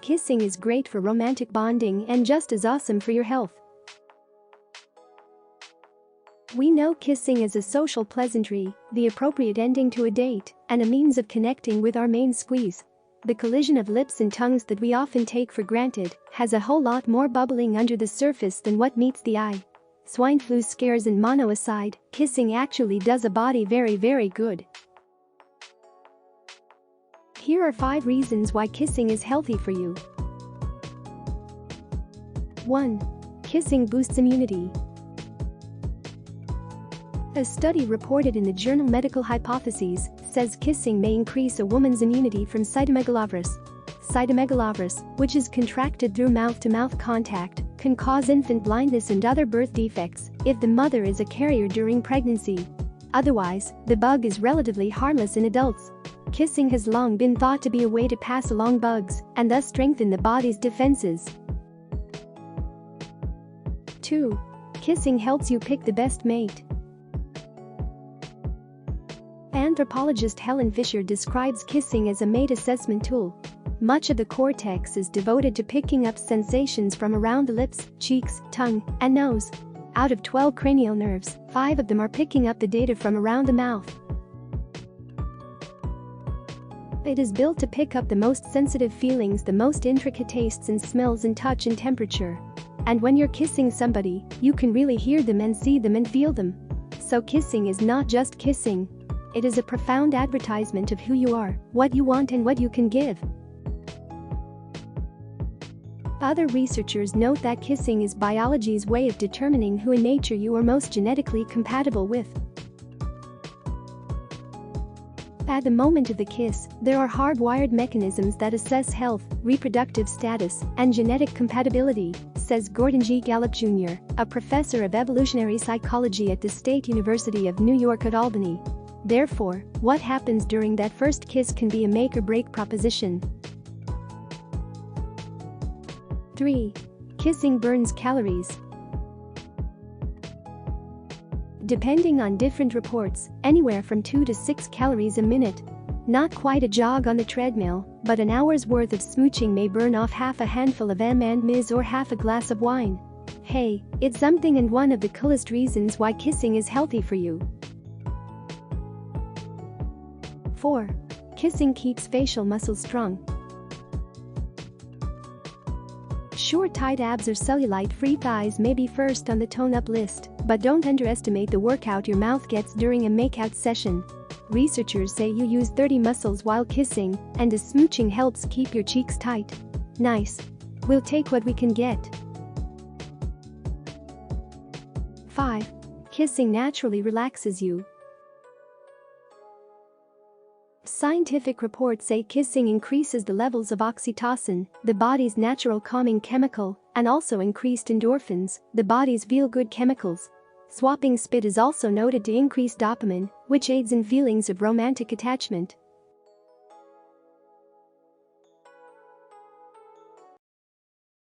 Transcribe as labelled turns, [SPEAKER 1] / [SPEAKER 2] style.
[SPEAKER 1] Kissing is great for romantic bonding and just as awesome for your health. We know kissing is a social pleasantry, the appropriate ending to a date, and a means of connecting with our main squeeze. The collision of lips and tongues that we often take for granted has a whole lot more bubbling under the surface than what meets the eye. Swine flu scares and mono aside, kissing actually does a body very good. Here are 5 reasons why kissing is healthy for you. 1. Kissing boosts immunity. A study reported in the journal Medical Hypotheses says kissing may increase a woman's immunity from cytomegalovirus. Cytomegalovirus, which is contracted through mouth-to-mouth contact, can cause infant blindness and other birth defects if the mother is a carrier during pregnancy. Otherwise, the bug is relatively harmless in adults. Kissing has long been thought to be a way to pass along bugs and thus strengthen the body's defenses. 2. Kissing helps you pick the best mate. Anthropologist Helen Fisher describes kissing as a mate assessment tool. Much of the cortex is devoted to picking up sensations from around the lips, cheeks, tongue, and nose. Out of 12 cranial nerves, 5 of them are picking up the data from around the mouth. It is built to pick up the most sensitive feelings, the most intricate tastes and smells and touch and temperature. And when you're kissing somebody, you can really hear them and see them and feel them. So kissing is not just kissing. It is a profound advertisement of who you are, what you want and what you can give. Other researchers note that kissing is biology's way of determining who in nature you are most genetically compatible with. At the moment of the kiss, there are hardwired mechanisms that assess health, reproductive status, and genetic compatibility, says Gordon G. Gallup Jr., a professor of evolutionary psychology at the State University of New York at Albany. Therefore, what happens during that first kiss can be a make-or-break proposition. 3. Kissing burns calories. Depending on different reports, anywhere from 2 to 6 calories a minute. Not quite a jog on the treadmill, but an hour's worth of smooching may burn off half a handful of M&Ms or half a glass of wine. Hey, it's something and one of the coolest reasons why kissing is healthy for you. 4. Kissing keeps facial muscles strong. Sure, tight abs or cellulite-free thighs may be first on the tone-up list, but don't underestimate the workout your mouth gets during a makeout session. Researchers say you use 30 muscles while kissing, and the smooching helps keep your cheeks tight. Nice. We'll take what we can get. 5. Kissing naturally relaxes you. Scientific reports say kissing increases the levels of oxytocin, the body's natural calming chemical, and also increased endorphins, the body's feel-good chemicals. Swapping spit is also noted to increase dopamine, which aids in feelings of romantic attachment.